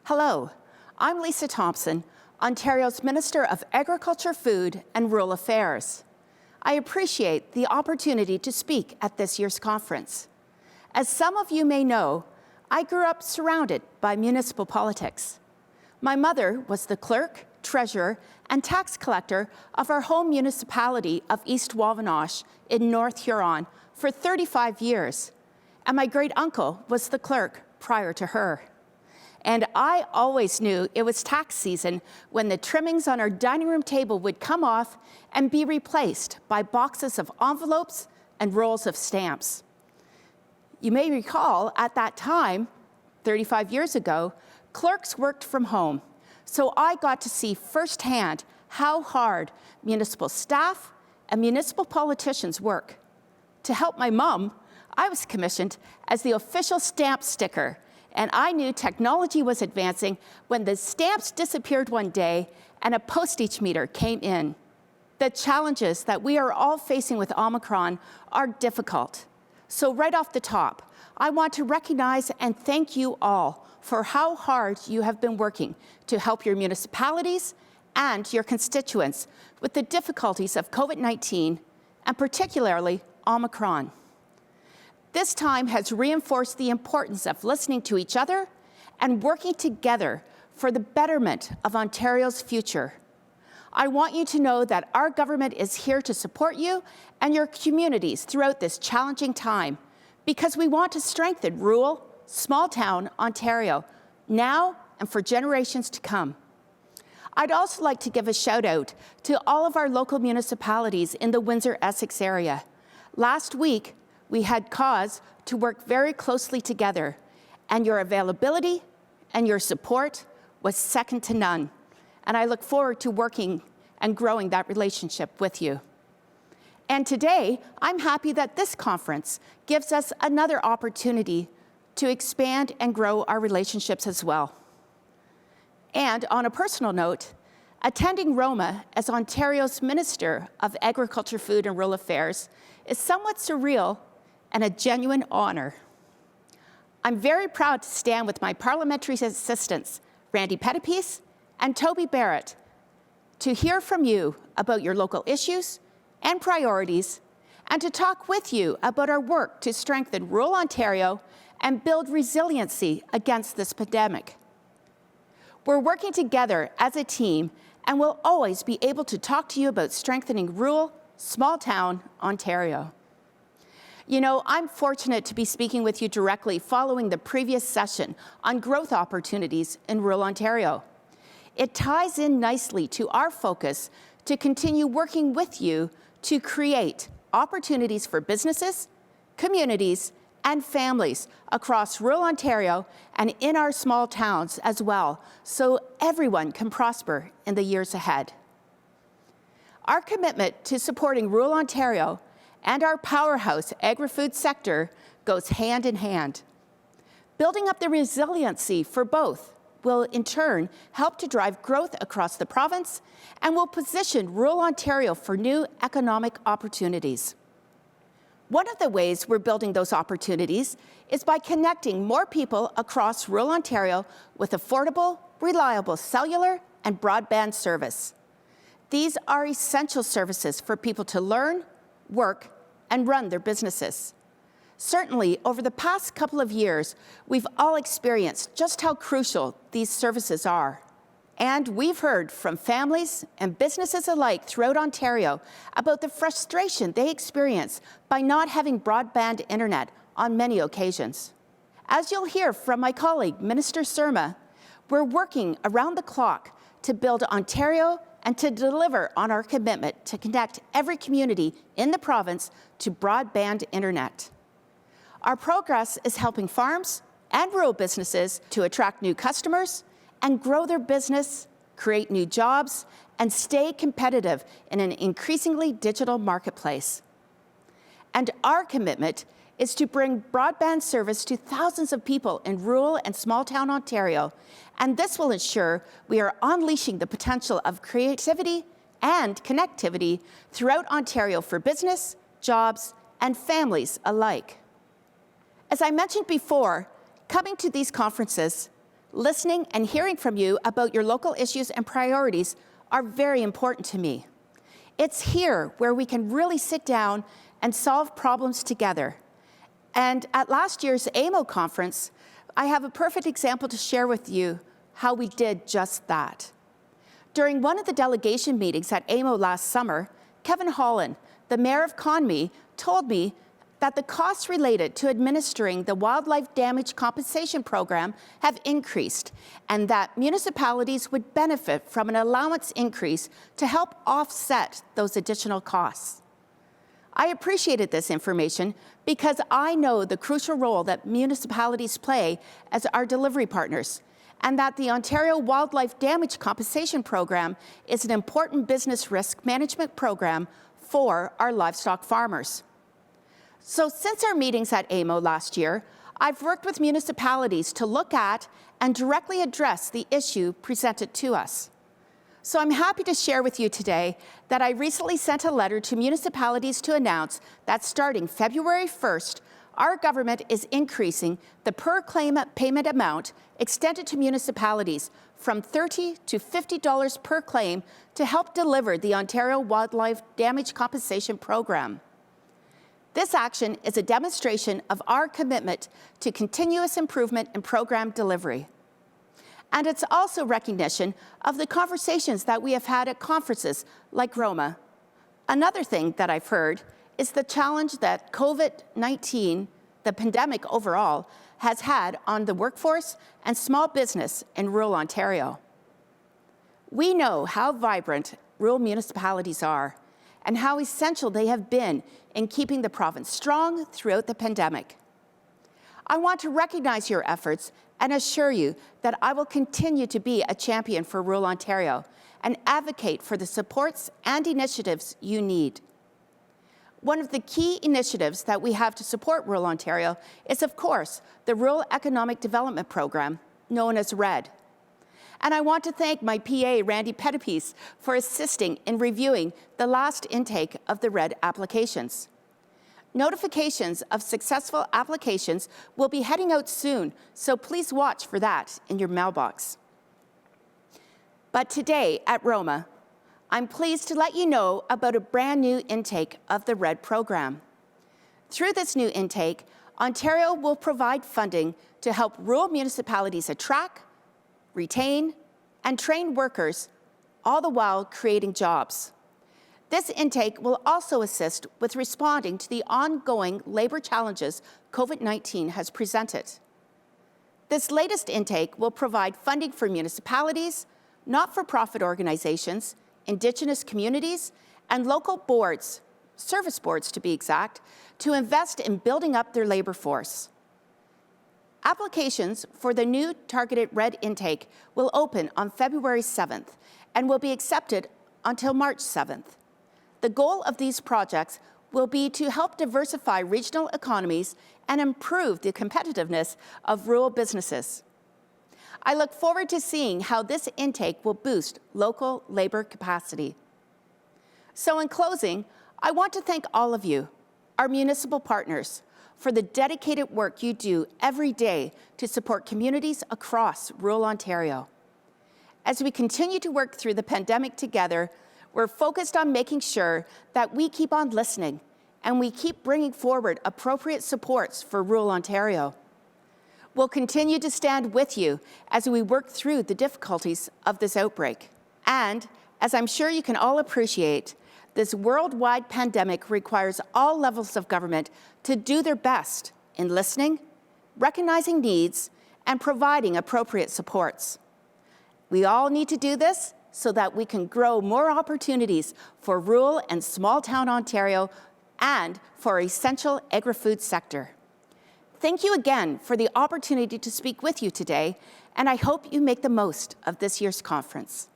Hello, I'm Lisa Thompson, Ontario's Minister of Agriculture, Food and Rural Affairs. I appreciate the opportunity to speak at this year's conference. As some of you may know, I grew up surrounded by municipal politics. My mother was the clerk, treasurer, and tax collector of our home municipality of East Wawanosh in North Huron for 35 years, and my great-uncle was the clerk prior to her. And I always knew it was tax season when the trimmings on our dining room table would come off and be replaced by boxes of envelopes and rolls of stamps. You may recall at that time, 35 years ago, clerks worked from home, so I got to see firsthand how hard municipal staff and municipal politicians work. To help my mom, I was commissioned as the official stamp sticker, and I knew technology was advancing when the stamps disappeared one day and a postage meter came in. The challenges that we are all facing with Omicron are difficult. So right off the top, I want to recognize and thank you all for how hard you have been working to help your municipalities and your constituents with the difficulties of COVID-19 and particularly Omicron. This time has reinforced the importance of listening to each other and working together for the betterment of Ontario's future. I want you to know that our government is here to support you and your communities throughout this challenging time because we want to strengthen rural, small-town Ontario now and for generations to come. I'd also like to give a shout out to all of our local municipalities in the Windsor-Essex area. Last week, we had cause to work very closely together, and your availability and your support was second to none. And I look forward to working and growing that relationship with you. And today, I'm happy that this conference gives us another opportunity to expand and grow our relationships as well. And on a personal note, attending ROMA as Ontario's Minister of Agriculture, Food and Rural Affairs is somewhat surreal and a genuine honor. I'm very proud to stand with my parliamentary assistants, Randy Pettipies and Toby Barrett, to hear from you about your local issues and priorities, and to talk with you about our work to strengthen rural Ontario and build resiliency against this pandemic. We're working together as a team and will always be able to talk to you about strengthening rural, small-town Ontario. You know, I'm fortunate to be speaking with you directly following the previous session on growth opportunities in rural Ontario. It ties in nicely to our focus to continue working with you to create opportunities for businesses, communities, and families across rural Ontario and in our small towns as well, so everyone can prosper in the years ahead. Our commitment to supporting rural Ontario and our powerhouse agri-food sector goes hand in hand. Building up the resiliency for both will in turn help to drive growth across the province and will position rural Ontario for new economic opportunities. One of the ways we're building those opportunities is by connecting more people across rural Ontario with affordable, reliable cellular and broadband service. These are essential services for people to learn, work, and run their businesses. Certainly, over the past couple of years, we've all experienced just how crucial these services are. And we've heard from families and businesses alike throughout Ontario about the frustration they experience by not having broadband internet on many occasions. As you'll hear from my colleague, Minister Surma, we're working around the clock to build Ontario and to deliver on our commitment to connect every community in the province to broadband internet. Our progress is helping farms and rural businesses to attract new customers and grow their business, create new jobs, and stay competitive in an increasingly digital marketplace. And our commitment is to bring broadband service to thousands of people in rural and small-town Ontario, and this will ensure we are unleashing the potential of creativity and connectivity throughout Ontario for business, jobs, and families alike. As I mentioned before, coming to these conferences, Listening and hearing from you about your local issues and priorities are very important to me. It's here where we can really sit down and solve problems together. And at last year's AMO conference, I have a perfect example to share with you how we did just that. During one of the delegation meetings at AMO last summer, Kevin Holland, the mayor of Conmee, told me that the costs related to administering the wildlife damage compensation program have increased and that municipalities would benefit from an allowance increase to help offset those additional costs. I appreciated this information because I know the crucial role that municipalities play as our delivery partners, and that the Ontario Wildlife Damage Compensation Program is an important business risk management program for our livestock farmers. So since our meetings at AMO last year, I've worked with municipalities to look at and directly address the issue presented to us. So I'm happy to share with you today that I recently sent a letter to municipalities to announce that starting February 1st, our government is increasing the per claim payment amount extended to municipalities from $30 to $50 per claim to help deliver the Ontario Wildlife Damage Compensation Program. This action is a demonstration of our commitment to continuous improvement in program delivery. And it's also recognition of the conversations that we have had at conferences like ROMA. Another thing that I've heard is the challenge that COVID-19, the pandemic overall, has had on the workforce and small business in rural Ontario. We know how vibrant rural municipalities are and how essential they have been in keeping the province strong throughout the pandemic. I want to recognize your efforts and assure you that I will continue to be a champion for rural Ontario and advocate for the supports and initiatives you need. One of the key initiatives that we have to support rural Ontario is, of course, the Rural Economic Development Program, known as RED. And I want to thank my PA, Randy Pettipies, for assisting in reviewing the last intake of the RED applications. Notifications of successful applications will be heading out soon, so please watch for that in your mailbox. But today at ROMA, I'm pleased to let you know about a brand new intake of the RED program. Through this new intake, Ontario will provide funding to help rural municipalities attract, retain, and train workers, all the while creating jobs. This intake will also assist with responding to the ongoing labour challenges COVID-19 has presented. This latest intake will provide funding for municipalities, not-for-profit organizations, Indigenous communities, and local boards, service boards to be exact, to invest in building up their labour force. Applications for the new targeted RED intake will open on February 7th and will be accepted until March 7th. The goal of these projects will be to help diversify regional economies and improve the competitiveness of rural businesses. I look forward to seeing how this intake will boost local labor capacity. So in closing, I want to thank all of you, our municipal partners, for the dedicated work you do every day to support communities across rural Ontario. As we continue to work through the pandemic together, we're focused on making sure that we keep on listening and we keep bringing forward appropriate supports for rural Ontario. We'll continue to stand with you as we work through the difficulties of this outbreak. And as I'm sure you can all appreciate, this worldwide pandemic requires all levels of government to do their best in listening, recognizing needs, and providing appropriate supports. We all need to do this so that we can grow more opportunities for rural and small-town Ontario and for our essential agri-food sector. Thank you again for the opportunity to speak with you today, and I hope you make the most of this year's conference.